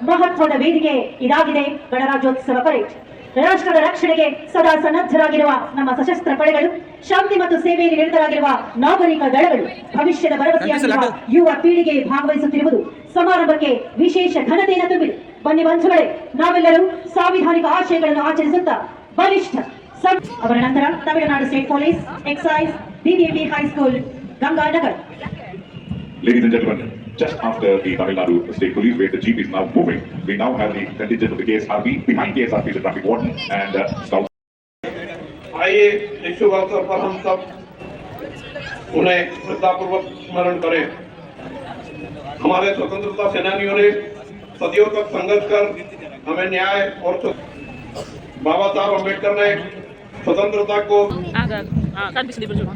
ಮಹತ್ವದ ವೇದಿಕೆ ಇದಾಗಿದೆ ಗಣರಾಜ್ಯೋತ್ಸವ ಪರೇಡ್. ರಾಷ್ಟ್ರದ ರಕ್ಷಣೆಗೆ ಸದಾ ಸನ್ನದ್ಧರಾಗಿರುವ ನಮ್ಮ ಸಶಸ್ತ್ರ ಪಡೆಗಳು, ಶಾಂತಿ ಮತ್ತು ಸೇವೆಯಲ್ಲಿ ನಿರತರಾಗಿರುವ ನಾಗರಿಕ ದಳಗಳು, ಭವಿಷ್ಯದ ಭರವಸೆಯಾಗಿರುವ ಯುವ ಪೀಳಿಗೆ ಭಾಗವಹಿಸುತ್ತಿರುವುದು ಸಮಾರಂಭಕ್ಕೆ ವಿಶೇಷ ಘನತೆಯನ್ನು ತುಂಬಿದೆ. ಬನ್ನಿ ಬಂಧುಗಳೇ, ನಾವೆಲ್ಲರೂ ಸಾಂವಿಧಾನಿಕ ಆಶಯಗಳನ್ನು ಆಚರಿಸುತ್ತಾ ಬಲಿಷ್ಠ ಅವರ ನಂತರ Tamil Nadu state police, exercise, ಡಿಡಿಎಂಡಿ high school, Ganganagar. Ladies and gentlemen, just after the Tamil Nadu State Police, where the jeep is now moving, we now have the contingent of the KSRP. Behind KSRP is the traffic warden and scouts. आइए इस शुभ अवसर पर हम सब उन्हें श्रद्धापूर्वक स्मरण करें। हमारे स्वतंत्रता सेनानियों ने सदियों तक संघर्ष कर हमें न्याय और बाबा साहब अम्बेडकर ने स्वतंत्रता को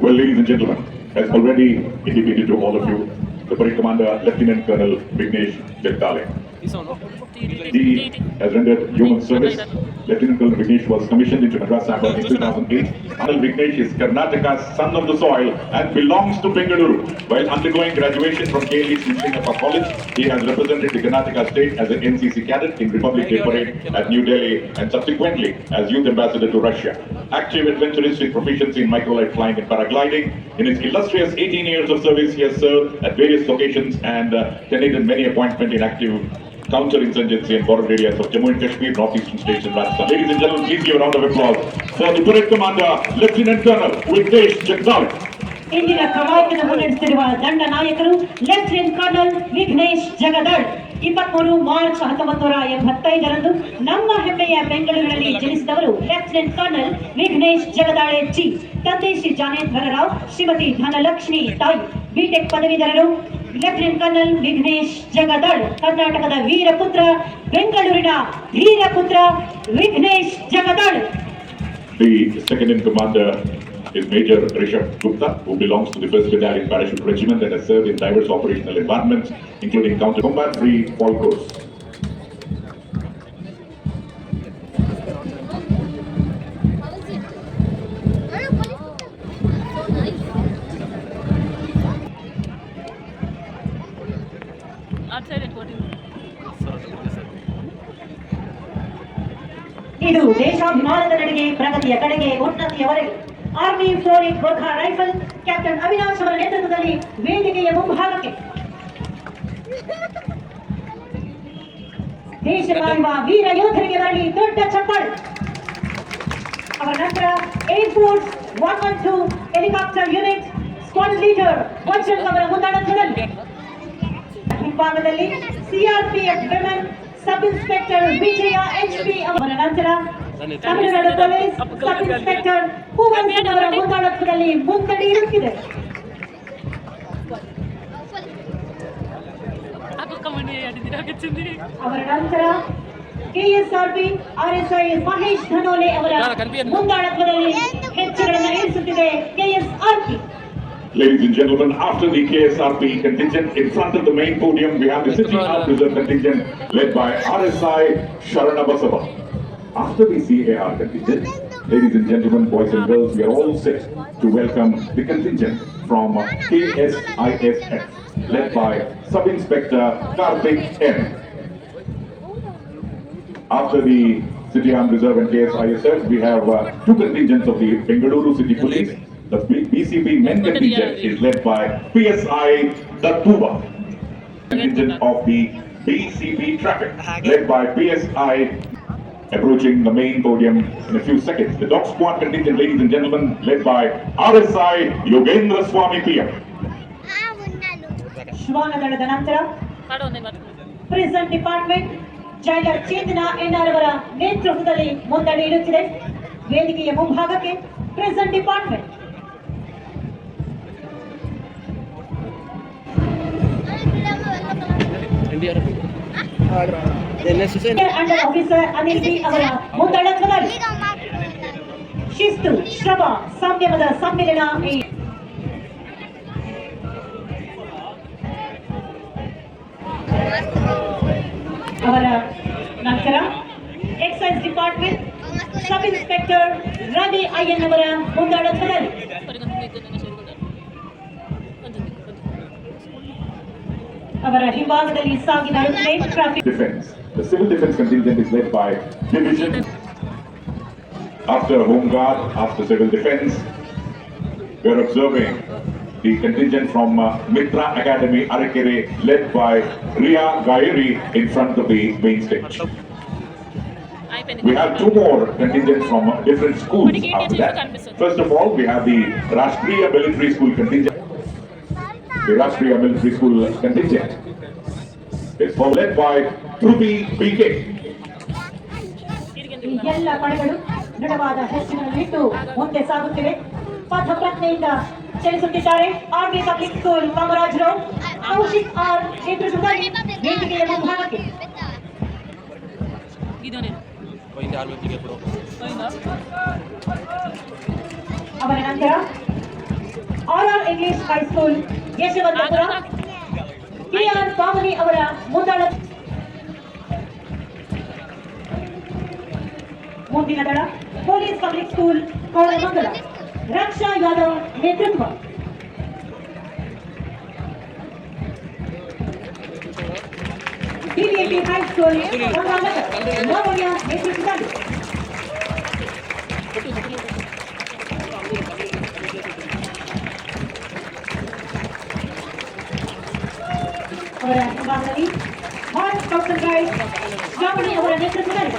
Well, ladies and gentlemen, as already indicated to all of you, the Parade Commander Lieutenant Colonel Vignesh Jagdale. He has rendered human service. Lieutenant Colonel Vignesh was commissioned into Madras Cyber in 2008. Colonel Vignesh is Karnataka's son of the soil and belongs to Bengaluru. While undergoing graduation from KLE Singapore College, he has represented the Karnataka state as an NCC cadet in Republic Day Parade at New Delhi and subsequently as youth ambassador to Russia. Active adventurous with proficiency in microlight flying and paragliding. In his illustrious 18 years of service, he has served at various locations and tenanted many appointments in active counter-insurgency and border areas of Jammu and Kashmir, northeastern states and Rajasthan. Ladies and gentlemen, please give a round of applause for the Parade Commander, Lieutenant Colonel Vignesh Jagdale. ಇಂದಿನ ಕವಾಯತನ್ನು ಮುನ್ನಡೆಸುತ್ತಿರುವ ದಂಡ ನಾಯಕರು lieutenant colonel Vignesh Jagadal. 23 March 1985ರಂದು ನಮ್ಮ ಹೆಮ್ಮೆಯ ಬೆಂಗಳೂರಿನಲ್ಲಿ ಜನಿಸಿದವರು lieutenant colonel Vignesh Jagadale ji. ತಂದೆ ಶ್ರೀ ಜಾನೇಂದ್ರ ರಾವ್, ಶ್ರೀಮತಿ ಧನಲಕ್ಷ್ಮಿ ತಾಯಿ. ಬಿಟೆಕ್ ಪದವೀಧರರು. ಲೆಫ್ಟಿನೆಂಟ್ ಕರ್ನಲ್ ವಿಘ್ನೇಶ್ ಜಗದಾಳ್ ಕರ್ನಾಟಕದ ವೀರಪುತ್ರ, ಬೆಂಗಳೂರಿನ ಧೀರಪುತ್ರ Vignesh Jagadal. The second in commander is Major Rishabh Gupta, who belongs to the 1st Battalion Parachute Regiment and has served in diverse operational environments, including counter-combat free fall course. ಇದು ದೇಶಾಭಿಮಾನದ ನಡೆಗೆ, ಪ್ರಗತಿಯ ಕಡೆಗೆ, ಉನ್ನತಿಯವರೆಗೆ. Army flooring Gorkha rifle captain Avinash ಅವರ ನೇತೃತ್ವದಲ್ಲಿ ವೇದಿಕೆಯ ಮುಂಭಾಗಕ್ಕೆ ದೇಶ ಕಾಯುವ ವೀರ ಯೋಧರಿಗೆ ಬರಲಿ ದೊಡ್ಡ ಚಪ್ಪಾಳೆ. ಅವರ ನಂತರ air force 112 helicopter unit squad leader ವಜ್ರನ್ ಅವರ ಮುಂದಾಳತ್ವದಲ್ಲಿ ಹಿಂಭಾಗದಲ್ಲಿ ಸಿಆರ್ಪಿಎಫ್ ವಿಮೆನ್ ಸಬ್ ಇನ್ಸ್ಪೆಕ್ಟರ್ ವಿಜಯ ಎಚ್ಪಿ ಅವರ ನಂತರ ತಮಿಳುನಾಡು ಪೊಲೀಸ್ ಸಬ್ ಇನ್ಸ್ಪೆಕ್ಟರ್ ಹೂವನ್ ಅವರ ಮುಂದಾಳತ್ವದಲ್ಲಿ ಮುನ್ನಡೆ ಇರುತ್ತಿದೆ. ಅವರ ನಂತರ ಕೆಎಸ್ಆರ್ಪಿ ಆರ್ಎಸ್ಐ ಮಹೇಶ್ ಧನೋಲೆ ಅವರ ಮುಂದಾಳತ್ವದಲ್ಲಿ ಹೆಜ್ಜೆಗಳನ್ನು ಇರಿಸುತ್ತಿದೆ KSRP. Ladies and gentlemen, after the KSRP contingent, in front of the main podium, we have the City Armed Reserve contingent led by RSI Sharanabasava. After the CAR contingent, ladies and gentlemen, boys and girls, we are all set to welcome the contingent from KSISF, led by Sub-Inspector Karthik M. After the City Armed Reserve and KSISF, we have two contingents of the Bengaluru City Police. The BCP men contingent is led by PSI Dattuba. Contingent of the BCP traffic led by PSI approaching the main podium in a few seconds. The dog squad contingent, ladies and gentlemen, led by RSI Yogendra Swami PM. ಶ್ವಾನದಳದ ನಂತರ prison department jailer Chetana NR ಅವರ ನೇತೃತ್ವದಲ್ಲಿ ಮುನ್ನಡೆ ಇಡುತ್ತಿದೆ. ವೇದಿಕೆಯ ಮುಂಭಾಗಕ್ಕೆ prison department. Under officer Anil B ಅವರ ಮುಂದಾಳತ್ವದಲ್ಲಿ ಶಿಸ್ತು, ಶ್ರಮ, ಸಂಯಮದ ಸಮ್ಮಿಲನ. ಅವರ ನಂತರ excise department sub inspector Ravi Ayyan ಅವರ ಮುಂದಾಳತ್ವದಲ್ಲಿ ಹಿಂಭಾಗದಲ್ಲಿ ಸಾಗಿ ನಡೆಯುತ್ತಿದೆ traffic. Defense. The civil defense contingent is led by division. After home guard, after civil defense, we are observing the contingent from Mitra Academy, Arakere, led by Ria Gairi in front of the main stage. We have two more contingents from different schools after that. First of all, we have the Rashtriya Military School contingent. The Rashtriya Military School contingent is led by Trubi PK. ಈ ಎಲ್ಲ ಪಡೆಗಳು ದೃಢವಾದ ಹೆಜ್ಜೆಗಳನ್ನಿಟ್ಟು ಮುಂದೆ ಸಾಗುತ್ತಿವೆ. ಪಥ ಪ್ರಜ್ಞೆಯಿಂದ ಚಲಿಸುತ್ತಿದ್ದಾರೆ. Army public school Kamaraj road, Kaushik R ನೇತೃತ್ವದಲ್ಲಿ ವೇದಿಕೆಯ ಮುಂಭಾಗಕ್ಕೆ. ಅವರ ನಂತರ R English high school Yeshwanthpur, K R. Pavani ಅವರ ಮುಂದಾಳ. ಮುಂದಿನ ದಳ police public school Koramangala, Raksha Yadav ನೇತೃತ್ವ. ಡಿವಿಎಂಪಿ ಹೈಸ್ಕೂಲ್ ಲಾವಣ್ಯ ನೇತೃತ್ವದಲ್ಲಿ. ಅವರ ಹಿಂಭಾಗದಲ್ಲಿ Bharat scouts and guides Shravani ಅವರ ನೇತೃತ್ವದಲ್ಲಿ.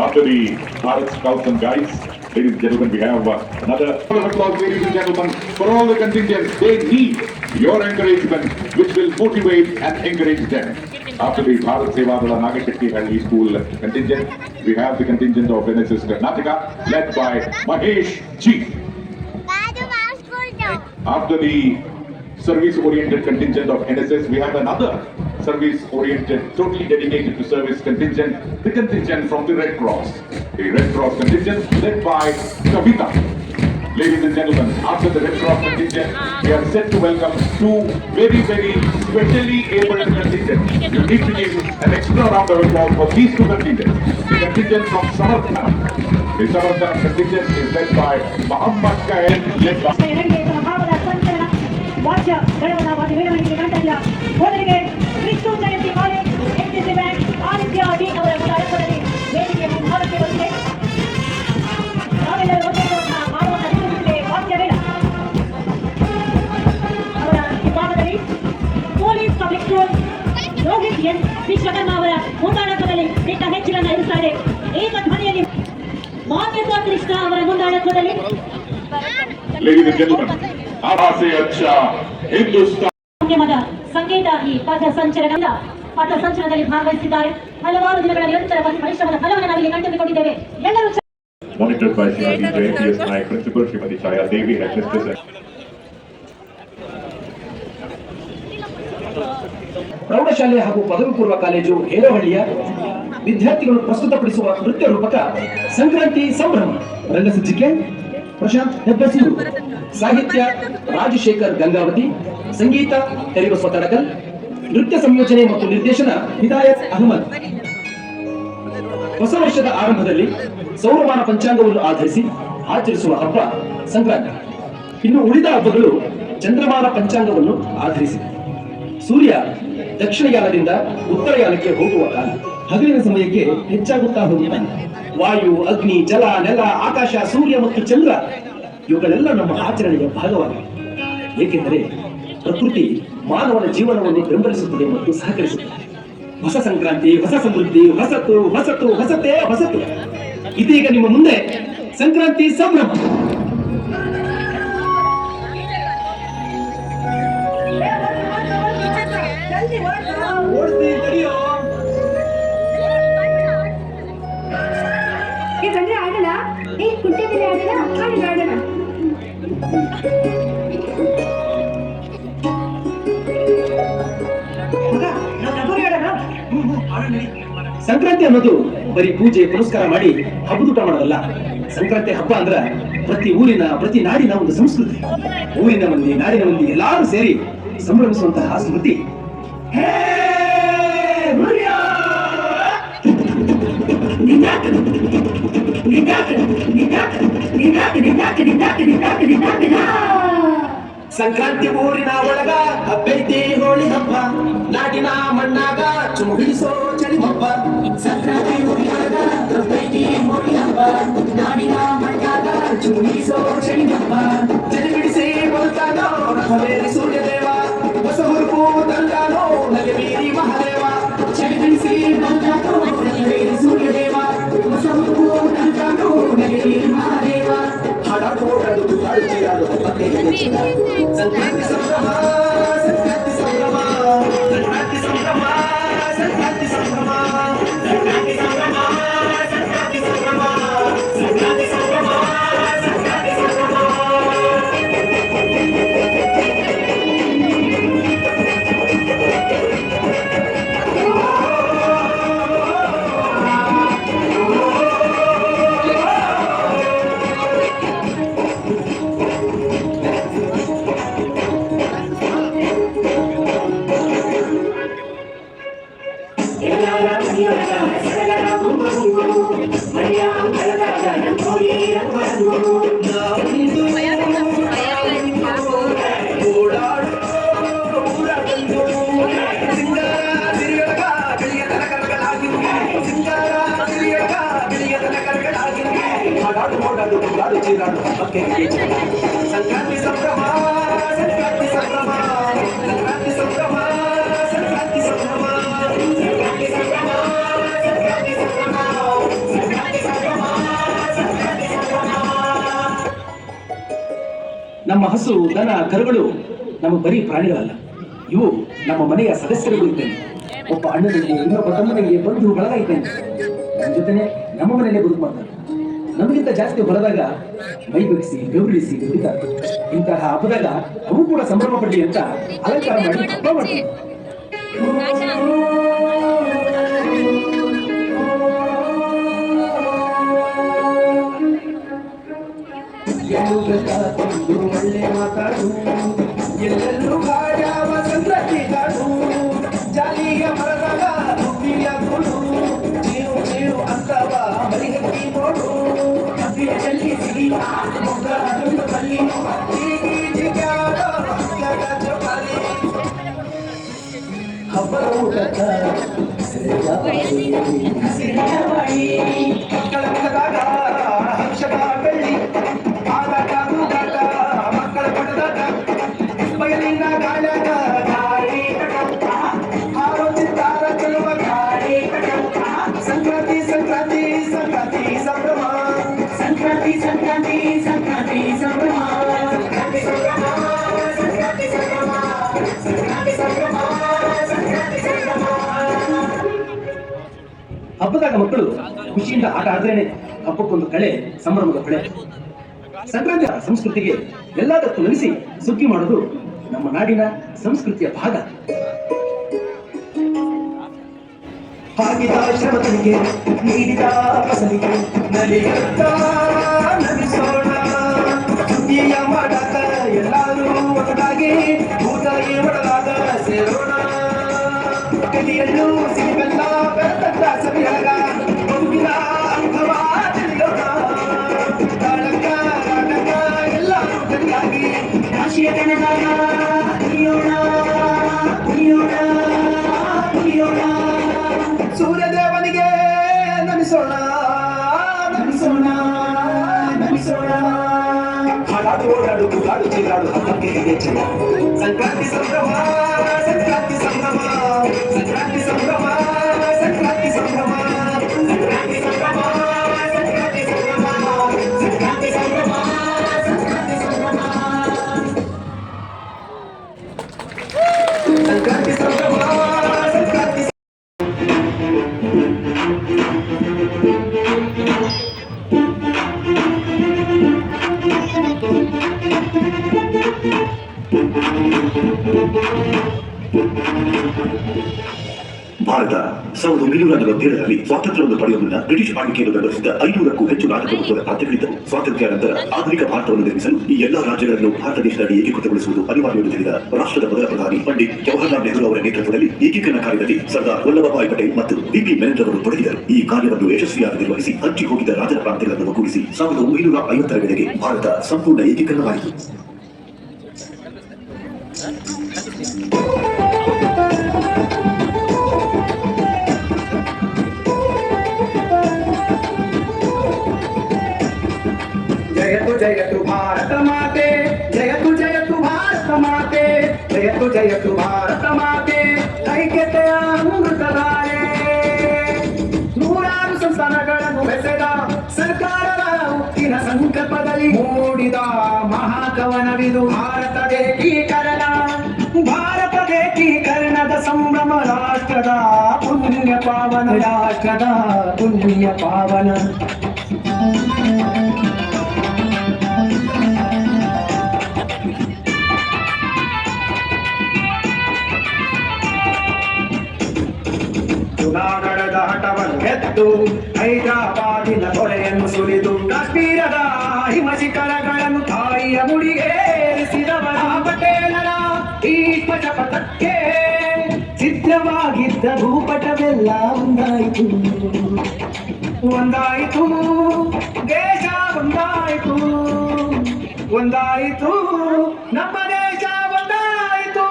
After the Bharat Scouts and Guides, ladies and gentlemen, we have another round of applause, ladies and gentlemen, for all the contingents. They need your encouragement, which will motivate and encourage them. After the Bharat Sevadala Nagashetty High School contingent, we have the contingent of NSS Karnataka, led by Mahesh G. After the service-oriented contingent of NSS, we have another service-oriented, totally dedicated to service contingent, the contingent from the Red Cross. The Red Cross contingent led by Kavita. Ladies and gentlemen, after the Red Cross contingent, we are set to welcome two very, very specially abled contingents. You need to give an extra round of applause for these two contingents. The contingent from Samarthana. The Samarthana contingent is led by Muhammad Kael, led by ವಾದ್ಯ ಗಣವನ ವಾದ್ಯ ವೇಳವಣಿಗೆ ಗಂಟಲ್ಲ ಮೊದಲಿಗೆ Vishnu Jayanti college NCC bank Aditya D ಅವರ ಮುಂದಾಳತ್ವದಲ್ಲಿ ವೇದಿಕೆಯ ಮುಂಭಾಗಕ್ಕೆ ಬಂದಿದೆ. ನಾವೆಲ್ಲರೂ ಒಂದೇ ಮಾಡುವ ನಡೆಸುತ್ತಿದೆ ವಾದ್ಯ ಮೇಳ. ಅವರ ಹಿಂಭಾಗದಲ್ಲಿ police public school Rohit N Vishwakarma ಅವರ ಮುಂದಾಳತ್ವದಲ್ಲಿ ದಿಟ್ಟ ಹೆಜ್ಜೆಗಳನ್ನು ಇರಿಸುತ್ತಾರೆ. ಏಕ ಧ್ವನಿಯಲ್ಲಿ ಮಾನ್ಯತಾ ಕೃಷ್ಣ ಅವರ ಮುಂದಾಳತ್ವದಲ್ಲಿ. Ladies and gentlemen, ಆಸೆ ಅಚ್ಚ ಹಿಂದೂಸ್ತಾನ್ ಮಾಧ್ಯಮದ ಸಂಗೀತ ಈ ಪಥಸಂಚಲನದಲ್ಲಿ ಭಾಗವಹಿಸಿದ್ದಾರೆ. ಹಲವಾರು ದಿನಗಳ ನಿರಂತರ ಪರಿಶ್ರಮದ ಫಲವನ್ನು ನಾವಿಲ್ಲಿ ಕಂಡುಕೊಂಡಿದ್ದೇವೆ. ಎಲ್ಲರೂ monitored by Srimati Jayanti S. Nayak, Principal, Srimati Chaya Devi, Headmistress. ಪ್ರೌಢಶಾಲೆ ಹಾಗೂ ಪದವಿ ಪೂರ್ವ ಕಾಲೇಜು ಹೇರೋಹಳ್ಳಿಯ ವಿದ್ಯಾರ್ಥಿಗಳು ಪ್ರಸ್ತುತಪಡಿಸುವ ನೃತ್ಯ ರೂಪಕ ಸಂಕ್ರಾಂತಿ ಸಂಭ್ರಮ. ರಂಗಸಜ್ಜಿಕೆ ಪ್ರಶಾಂತ್ ಹೆಬ್ಬಸೂರು, ಸಾಹಿತ್ಯ ರಾಜಶೇಖರ್ ಗಂಗಾವತಿ, ಸಂಗೀತ ತೆರಿಬಸವ ತಡಕಲ್, ನೃತ್ಯ ಸಂಯೋಜನೆ ಮತ್ತು ನಿರ್ದೇಶನ ಹಿದಾಯತ್ ಅಹಮದ್. ಹೊಸ ವರ್ಷದ ಆರಂಭದಲ್ಲಿ ಸೌರಮಾನ ಪಂಚಾಂಗವನ್ನು ಆಧರಿಸಿ ಆಚರಿಸುವ ಹಬ್ಬ ಸಂಕ್ರಾಂತಿ. ಇನ್ನು ಉಳಿದ ಹಬ್ಬಗಳು ಚಂದ್ರಮಾನ ಪಂಚಾಂಗವನ್ನು ಆಧರಿಸಿದೆ. ಸೂರ್ಯ ದಕ್ಷಿಣಯಾನದಿಂದ ಉತ್ತರಯಾನಕ್ಕೆ ಹೋಗುವ ಕಾಲ. ಹಗಲಿನ ಸಮಯಕ್ಕೆ ಹೆಚ್ಚಾಗುತ್ತಾ ಹೋಗುತ್ತಾನೆ. ವಾಯು, ಅಗ್ನಿ, ಜಲ, ನೆಲ, ಆಕಾಶ, ಸೂರ್ಯ ಮತ್ತು ಚಂದ್ರ ಇವುಗಳೆಲ್ಲ ನಮ್ಮ ಆಚರಣೆಯ ಭಾಗವಾಗಿದೆ. ಏಕೆಂದರೆ ಪ್ರಕೃತಿ ಮಾನವನ ಜೀವನವನ್ನು ಬೆಂಬಲಿಸುತ್ತದೆ ಮತ್ತು ಸಹಕರಿಸುತ್ತದೆ. ಹೊಸ ಸಂಕ್ರಾಂತಿ, ಹೊಸ ಸಮೃದ್ಧಿ, ಹೊಸತು ಹೊಸತು ಹೊಸತೇ ಹೊಸತು. ಇದೀಗ ನಿಮ್ಮ ಮುಂದೆ ಸಂಕ್ರಾಂತಿ ಸಂಭ್ರಮ. ಆಡೋಣ, ಕುಂಟೆಬಿಲ್ಲೆ ಆಡೋಣ, ಆಡೋಣ. ಸಂಕ್ರಾಂತಿ ಅನ್ನೋದು ಬರೀ ಪೂಜೆ ಪುರಸ್ಕಾರ ಮಾಡಿ ಹಬ್ಬದೂಟ ಮಾಡೋದಲ್ಲ. ಸಂಕ್ರಾಂತಿ ಹಬ್ಬ ಅಂದ್ರ ಪ್ರತಿ ಊರಿನ, ಪ್ರತಿ ನಾಡಿನ ಒಂದು ಸಂಸ್ಕೃತಿ. ಊರಿನ ಮಂದಿ, ನಾಡಿನ ಮಂದಿ ಎಲ್ಲಾರು ಸೇರಿ ಸಂಭ್ರಮಿಸುವಂತಹ ಸ್ಮೃತಿ. ಸಂಕ್ರಾಂತಿ ಊರಿನ ಒಳಗ ಹಬ್ಬೈತಿ ಹೋಳಿ ಹಬ್ಬ, ನಾಡಿನ ಮಣ್ಣಾಗ ಚುಮುಗಿಸೋ ಚಳಿ ಹಬ್ಬ. ಸಂಕ್ರಾಂತಿ ಊರಿನಾಗ ಹಬ್ಬೈತಿ ಹೋಳಿ ಹಬ್ಬ, ನಾಡಿನ ಮಣ್ಣಾಗ ಚುಮುಗಿಸೋ ಚಳಿ ಹಬ್ಬ. ಜಲಬಿಡಿಸಿ ಬರುತ್ತಾನೋ ರಥವೇರಿ ಸೂರ್ಯದೇವ, ಹೊಸ ಹುರುಪು ತಂದಾನೋ ನಗೆಬೀರಿ ಮಹಾದೇವ. ಜಲಬಿಡಿಸಿ ಬರುತ್ತಾನೋ ರಥವೇರಿ ಸೂರ್ಯದೇವ, ಹೊಸ ಹುರುಪು ತಂದಾನೋ ನಗೆಬೀರಿ ಮಹಾದೇವ. ಹಾಡಾಡುವುದು ಹಾಡುತ್ತಿರಾಡು ಹಬ್ಬಕ್ಕೆ ಹೆಚ್ಚಿನ ಸಂಕ್ರಾಂತಿ ಸಂಭ್ರಮ, ಸಂಕ್ರಾಂತಿ ಸಂಭ್ರಮ, ಸಂಕ್ರಾಂತಿ ಸಂಭ್ರಮ, ಸಂಕ್ರಾಂತಿ ಸಂಭ್ರಮ, ಸಂಕ್ರಾಂತಿ ಸಂಭ್ರಮ, ಸಂಕ್ರಾಂತಿ ಸಂಭ್ರಮ, ಸಂಕ್ರಾಂತಿ ಸಂಭ್ರಮ, ಸಂಕ್ರಾಂತಿ ಸಂಭ್ರಮ. ಸಂಕ್ರಾಂತಿ ಸಂಭ್ರಮ, ಸಂಕ್ರಾಂತಿ ಸಂಭ್ರಮ, ಸಂಕ್ರಾಂತಿ ಸಂಭ್ರಮ, ಸಂಕ್ರಾಂತಿ ಸಂಭ್ರಮ, ಸಂಕ್ರಾಂತಿ ಸಂಭ್ರಮ, ಸಂಕ್ರಾಂತಿ ಸಂಭ್ರಮ, ಸಂಕ್ರಾಂತಿ ಸಂಭ್ರಮ, ಸಂಕ್ರಾಂತಿ ಸಂಭ್ರಮ. ನಮ್ಮ ಹಸು, ದನ, ಕರುಗಳು ನಮ್ಮ ಬರೀ ಪ್ರಾಣಿಗಳಲ್ಲ, ಇವು ನಮ್ಮ ಮನೆಯ ಸದಸ್ಯರುಗಳು ಇದ್ದೇನೆ. ಒಬ್ಬ ಅಣ್ಣನಿಗೆ, ಇನ್ನೊಬ್ಬ ತಮ್ಮನಿಗೆ ಬಂಧು ಬಳಗ ಇದ್ದೇನೆ. ನಮ್ಮ ಜೊತೆನೆ ನಮ್ಮ ಮನೆಯಲ್ಲೇ ಬದುಕು ಮಾಡ್ತಾರೆ. ನಮಗಿಂತ ಜಾಸ್ತಿ ಹೊರದಾಗ ಮೈ ಬಗ್ಗಿಸಿ ಬೆವರಿಸಿ ದುಡಿತಾರೆ. ಇಂತಹ ಹಬ್ಬದಾಗ ಅವು ಕೂಡ ಸಂಭ್ರಮ ಪಡಲಿ ಅಂತ ಅಲಂಕಾರ ಮಾಡಿ ಹಬ್ಬ ಮಾಡ್ತಾರೆ. ಒಳ್ಳೆ ಮಾತಾಡು, ಎಲ್ಲೆಲ್ಲೂ ಕಾಡಾವ ಸಂಕ್ರಾಂತಿ ಕಾಡು, ಜಾಲಿಯ ಮರದಾಗ ಹುಬ್ಬಿಯ ಕೊಡು, ಜೀವ ಜೀವ ಅಂತವ ಮರಿಹಕ್ಕಿ ನೋಡು, ಹಬ್ಬಿಯ ಚೆಲ್ಲಿಸಿ ಮೊಗ್ಗರನ್ನು ಬಲ್ಲಿ, ಜಿಗಾಡ ಹಗ್ಗದ ಜೋಕಾಲಿ. ಹಬ್ಬದ ಊಟದ ಸಿರಿಯಾವಳಿ, ಮಕ್ಕಳ ಮುಖದಾಗ ಹರ್ಷದ ಬೆಳ್ಳಿ, ಆಗಾಟ ತೂಗಾಟ ಮಕ್ಕಳ ಪಟದಾಟ, ಬಯಲಿನ ಗಾಳಾಟ ಗಾಳಿ ಕಟ, ಹಾರೋ ಚಿತ್ತಾರ ಚೆಲುವ ಗಾಳಿ ಕಟ. ಸಂಕ್ರಾಂತಿ ಸಂಕ್ರಾಂತಿ ಸಂಕ್ರಾಂತಿ ಸಂಭ್ರಮ, ಸಂಕ್ರಾಂತಿ ಸಂಕ್ರಾಂತಿ ಸಂಕ್ರಾಂತಿ ಸಂಭ್ರಮ, ಸಂಕ್ರಾಂತಿ ಸಂಭ್ರಮ, ಸಂಕ್ರಾಂತಿ ಸಂಭ್ರಮ, ಸಂಕ್ರಾಂತಿ ಸಂಭ್ರಮ, ಸಂಕ್ರಾಂತಿ ಸಂಭ್ರಮ. ಹಬ್ಬದಾಗ ಮಕ್ಕಳು ಖುಷಿಯಿಂದ ಆಟ ಆದ್ರೇನೆ ಹಬ್ಬಕ್ಕೊಂದು ಕಳೆ, ಸಂಭ್ರಮದ ಕಳೆ. ಸಂಕ್ರಾಂತಿ ಸಂಸ್ಕೃತಿಗೆ ಎಲ್ಲದಕ್ಕೂ ನೆಲೆಸಿ ಸುಗ್ಗಿ ಮಾಡೋದು ನಮ್ಮ ನಾಡಿನ ಸಂಸ್ಕೃತಿಯ ಭಾಗ. ಹಾಕಿದ ಶ್ರಮಗಳಿಗೆ ನೀಡಿದ ಫಸಲಿಗೆ ನಲಿಯುತ್ತ ನಮಿಸೋಣ, ಸುಗ್ಗಿಯ ಮಾಡಾಕ ಎಲ್ಲರೂ ಒಟ್ಟಾಗಿ ಊಟಕ್ಕೆ ಒಡಲಾಗ ಸೇರೋಣ. ಕಲಿಯಲು ಸಿಗಲ್ಲ ಬೆರೆತಂತ ಸವಿಯಾಗ ಮಗುವಿನ ಅರ್ಥವ ತಿಳಿಯೋಣ. ತಾಳಕ ನಾಟಕ ಎಲ್ಲರೂ ಕಲಿಯಾಗಿ ರಾಶಿಯ ಕಣದಾಗ ಕುಣಿಯೋಣ, ಕುಣಿಯೋಣ, ಕುಣಿಯೋಣ. ಸೂರ್ಯದೇವನಿಗೆ ನಮಿಸೋಣ, ನಮಿಸೋಣ, ನಮಿಸೋಣ. ಹಾಡಾಡು ಓಡಾಡು ಕೂಗಾಡು ಚೀರಾಡು ಹಬ್ಬಕ್ಕೆ ಹೆಚ್ಚಿನ ಸಂಕ್ರಾಂತಿ ಸಂಭ್ರಮ, ಸಂಕ್ರಾಂತಿ ಸಂಭ್ರಮ, ಸಂಕ್ರಾಂತಿ ಸಂಭ್ರಮ, ಸಂಕ್ರಾಂತಿ ಸಂಭ್ರಮ, ಸಂಕ್ರಾಂತಿ ಸಂಭ್ರಮ, ಸಂಕ್ರಾಂತಿ ಸಂಭ್ರಮ, ಸಂಕ್ರಾಂತಿ ಸಂಭ್ರಮ, ಸಂಕ್ರಾಂತಿ ಸಂಭ್ರಮ, ಸಂಕ್ರಾಂತಿ ಸಂಭ್ರಮ, ಸಂಕ್ರಾಂತಿ. ಭಾರತ 1947ರಲ್ಲಿ ಸ್ವಾತಂತ್ರ್ಯವನ್ನು ಪಡೆಯುವ ಮುನ್ನ ಬ್ರಿಟಿಷ್ ಆಳ್ವಿಕೆಯನ್ನು ಬೆಂಬಲಿಸಿದ 500ಕ್ಕೂ ಹೆಚ್ಚು ರಾಜಪ್ರಭುತ್ವದ ರಾಜ್ಯಗಳಿದ್ದವು. ಸ್ವಾತಂತ್ರ್ಯ ನಂತರ ಆಧುನಿಕ ಭಾರತವನ್ನು ನಿರ್ಮಿಸಲು ಈ ಎಲ್ಲಾ ರಾಜ್ಯಗಳನ್ನು ಭಾರತ ದೇಶದಲ್ಲಿ ಏಕೀಕೃತಗೊಳಿಸುವುದು ಅನಿವಾರ್ಯವೆಂದು ತಿಳಿದ ರಾಷ್ಟ್ರದ ಮೊದಲ ಪ್ರಧಾನಿ ಪಂಡಿತ್ ಜವಾಹರಲಾಲ್ ನೆಹರು ಅವರ ನೇತೃತ್ವದಲ್ಲಿ ಏಕೀಕರಣ ಕಾರ್ಯದಲ್ಲಿ ಸರ್ದಾರ್ ವಲ್ಲಭಭಾಯಿ ಪಟೇಲ್ ಮತ್ತು ಬಿಪಿ ಮೆನನ್ ಅವರು ತೊಡಗಿದರು. ಈ ಕಾರ್ಯವನ್ನು ಯಶಸ್ವಿಯಾಗಿ ನಿರ್ವಹಿಸಿ ಹಂಚಿ ಹೋಗಿದ್ದ ರಾಜರ ಪ್ರಾಂತ್ಯಗಳನ್ನು ಒಗ್ಗೂಡಿಸಿ 1950ರ ವೇಳೆಗೆ ಭಾರತ ಸಂಪೂರ್ಣ ಏಕೀಕರಣವಾಯಿತು. जयतु जयतु भारत माते जयतु जयतु भारत माते जयतु भारत माते ಐಕ್ಯತೆಯ ಅಮೃತಧಾರೆ ನೂರಾರು ಸಂಸ್ಥಾನಗಳನ್ನು ಬೆಸೆದ ಸರ್ಕಾರದ ಉಕ್ಕಿನ ಸಂಕಲ್ಪದಲ್ಲಿ ಮೂಡಿದ ಮಹಾಕವನವಿದು ಭಾರತದ ಏಕೀಕರಣದ ಸಂಭ್ರಮ ರಾಷ್ಟ್ರದ ಪುಣ್ಯ ಪಾವನ ಚುನಾವಣದ ಹಠವನ್ನೆತ್ತು ಹೈದರಾಬಾದಿನ ತೊರೆಯನ್ನು ಸುರಿದು ಕಾಶ್ಮೀರದ ಹಿಮಶಿಖರಗಳನ್ನು ತಾಯಿಯ ಮುಡಿಗೇರಿಸಿದವರ ಪಟೇಲರ ಈ ಪಟಪಟಕ್ಕೆ ಸಿದ್ಧವಾಗಿದ್ದ ಭೂಪಟವೆಲ್ಲ ಒಂದಾಯಿತು ದೇಶ ಒಂದಾಯಿತು ನಮ್ಮ ದೇಶ ಒಂದಾಯಿತು.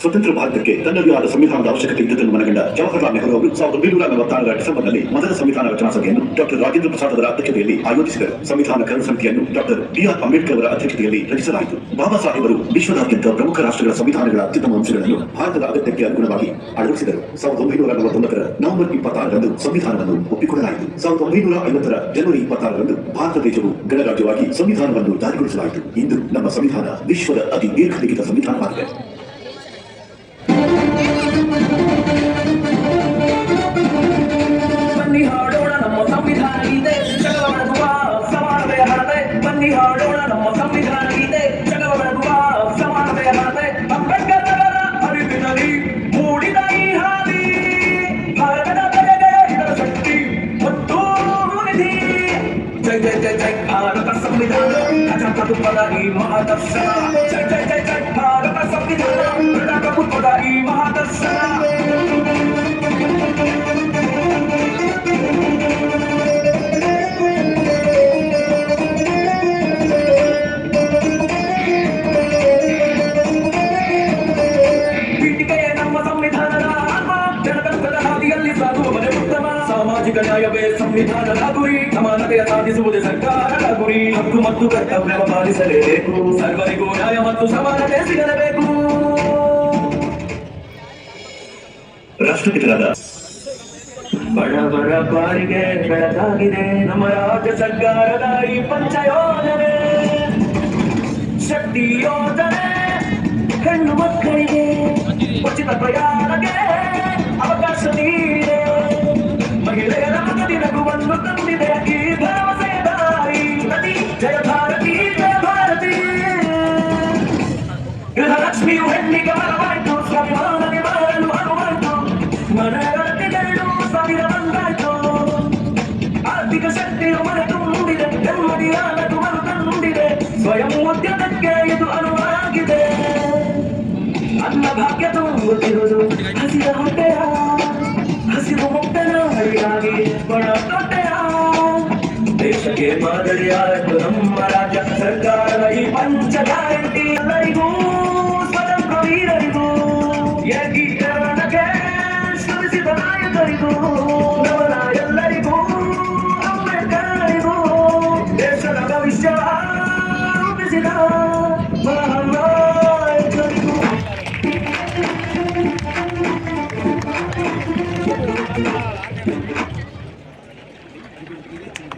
ಸ್ವತಂತ್ರ ಭಾರತಕ್ಕೆ ತನ್ನದೇ ಆದ ಸಂವಿಧಾನದ ಅವಶ್ಯಕತೆ ಇದ್ದುದನ್ನು ಮನಗಂಡ ಜವಾಹರಲಾಲ್ ನೆಹರು ಅವರು 1946ರ ಡಿಸೆಂಬರ್ನಲ್ಲಿ ಮೊದಲ ಸಂವಿಧಾನ ರಚನಾ ಸಭೆಯನ್ನು ಡಾಕ್ಟರ್ ರಾಜೇಂದ್ರ ಪ್ರಸಾದ್ ಅವರ ಅಧ್ಯಕ್ಷತೆಯಲ್ಲಿ ಆಯೋಜಿಸಿದರು. ಸಂವಿಧಾನ ಕರಡು ಸಮಿತಿಯನ್ನು ಡಾಕ್ಟರ್ ಬಿ.ಆರ್. ಅಂಬೇಡ್ಕರ್ ಅವರ ಅಧ್ಯಕ್ಷತೆಯಲ್ಲಿ ರಚಿಸಲಾಯಿತು. ಬಾಬಾ ಸಾಹೇಬರು ವಿಶ್ವದಾದ್ಯಂತ ಪ್ರಮುಖ ರಾಷ್ಟ್ರಗಳ ಸಂವಿಧಾನಗಳ ಅತ್ಯುತ್ತಮ ಅಂಶಗಳನ್ನು ಭಾರತದ ಅಗತ್ಯಕ್ಕೆ ಅನುಗುಣವಾಗಿ ಅಳವಡಿಸಿದರು. 1949ರ ನವೆಂಬರ್ 26ರಂದು ಸಂವಿಧಾನವನ್ನು ಒಪ್ಪಿಕೊಳ್ಳಲಾಯಿತು. 1950ರ ಜನವರಿ 26ರಂದು ಭಾರತ ದೇಶವು ಗಣರಾಜ್ಯವಾಗಿ ಸಂವಿಧಾನವನ್ನು ಜಾರಿಗೊಳಿಸಲಾಯಿತು. ಇಂದು ನಮ್ಮ ಸಂವಿಧಾನ ವಿಶ್ವದ ಅತಿ ದೀರ್ಘಲಿಖಿತ ಸಂವಿಧಾನವಾಗಿದೆ. ಬನ್ನಿ ಹಾಡೋಣ ನಮ್ಮ ಸಂವಿಧಾನ ಗೀತೆ ಜಗವ ಬೆಳಗುವ ಸಮಾನತೆಯ ಹಣತೆ. ಬನ್ನಿ ಹಾಡೋಣ ನಮ್ಮ ಸಂವಿಧಾನ ಗೀತೆ ಜಗವ ಬೆಳಗುವ ಸಮಾನತೆಯ ಹಣತೆ. ಅಂಬೇಡ್ಕರ್ ಅವರ ಅರಿವಿನಲ್ಲಿ ಮೂಡಿದ ಈ ಹಾದಿ ಭಾರತದ ಪ್ರಜೆಗಳ ಇದರ ಶಕ್ತಿ ಮತ್ತು ನಿಧಿ. ಜೈ ಜೈ ಜೈ ಜೈ ಭಾರತ ಸಂವಿಧಾನ ಪ್ರಜಾಪ್ರಭುತ್ವದ ಈ ಮಹಾದರ್ಶನ. ಜೈ ಜೈ ಜೈ ಜೈ ಭಾರತ ಸಂವಿಧಾನ ಪ್ರಜಾಪ್ರಭುತ್ವದ ಈ ಮಹಾದರ್ಶನ. ಸಾಮಾಜಿಕ ನ್ಯಾಯವೇ ಸಂವಿಧಾನದ ಗುರಿ, ಸಮಾನತೆಯ ಸಾಧಿಸುವುದೇ ಸರ್ಕಾರದ ಗುರಿ. ಹಕ್ಕು ಮತ್ತು ಕರ್ತವ್ಯ ಪಾಲಿಸಲೇಬೇಕು, ಸರ್ವರಿಗೂ ನ್ಯಾಯ ಮತ್ತು ಸಮಾನತೆ ಸಿಗಲೇಬೇಕು. ರಾಷ್ಟ್ರಪಿತರಾದ ಬಡವರ ಬಾರಿಗೆ ಬೆಳಕಾಗಿದೆ ನಮ್ಮ ರಾಜ್ಯ ಸರ್ಕಾರದ ಈ ಪಂಚ ಯೋಜನೆ. ಶಕ್ತಿ ಯೋಜನೆ ಹೆಣ್ಣು ಮಕ್ಕಳಿಗೆ ಉಚಿತ ಪ್ರಯಾಣಕ್ಕೆ ಅವಕಾಶ ನೀಡಿದೆ. ಮಹಿಳೆಯರ ಮಗದಿ ನಗುವನ್ನು ತಂದಿದೆ ಈ ಭರವಸೆ ದಾರಿ ನದಿ. ಜಯ ಭಾರತಿ ಜಯ ಭಾರತಿ. ಗೃಹಲಕ್ಷ್ಮಿಯು ಹೆಣ್ಣಿಗೆ ಬರವಾಯ್ತು, ಸ್ವಾಭಿಮಾನಕ್ಕೆ ಬರಲು ಅನುವಾಯ್ತು. ಮನೆಗಳೆರಡು ಸಾವಿರ ಬಂದಾಯ್ತು. ಆರ್ಥಿಕ ಶಕ್ತಿಯು ಮನೆ ತುಂಬಿದೆ, ನೆಮ್ಮದಿಯ ನಗುವನ್ನು ತಂದಿದೆ. ಸ್ವಯಂ ಉದ್ಯಮಕ್ಕೆ ಇದು ಅನುವಾಗಿದೆ. ಅನ್ನ ಭಾಗ್ಯ ತುಂಬುತ್ತಿರುವುದು ಹಸಿರ ಹೊಟ್ಟೆಯ ಹಸಿರು ಮುಕ್ತನ ಹರಿಯಾಗಿ ಬಡ ತೊಟ್ಟೆಯ. ದೇಶಕ್ಕೆ ಮಾದರಿಯಾಯಿತು ನಮ್ಮ ರಾಜ್ಯ ಸರ್ಕಾರದ ಈ ಪಂಚ ಗ್ಯಾರಂಟಿ. ಎಲ್ಲರಿಗೂ ಸ್ವತಂತ್ರ ವೀರರಿಗೂ ಏಕೀಕರಣಕ್ಕೆ ಶ್ರಮಿಸಿದ ನಾಯಕರಿಗೂ ನವನ ಎಲ್ಲರಿಗೂ ಅಂಬೇಡ್ಕರಿಗೂ ದೇಶದ ಭವಿಷ್ಯ ರೂಪಿಸಿದ ಮಹಾನಾಯಕರಿಗೂ.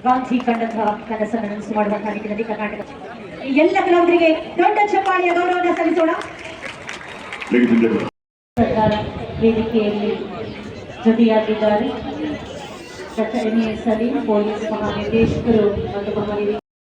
ಗಾಂಧಿ ಕಂಡಂತಹ ಕನಸನ್ನು ನನಸು ಮಾಡುವಂತಹ ನಿಟ್ಟಿನಲ್ಲಿ ಕರ್ನಾಟಕ ಎಲ್ಲ ಕಲಾವಿದರಿಗೆ ದೊಡ್ಡ ಚಪ್ಪಾಳೆಯ ಗೌರವವನ್ನು ಸಲ್ಲಿಸೋಣ. ಸರ್ಕಾರ ವೇದಿಕೆಯಲ್ಲಿ ಜೊತೆಯಾಗಿದ್ದಾರೆ ಡಾಕ್ಟರ್ ಎಂ.ಎ. ಸಲೀಂ, ಪೊಲೀಸ್ ಮಹಾನಿರ್ದೇಶಕರು ಮತ್ತು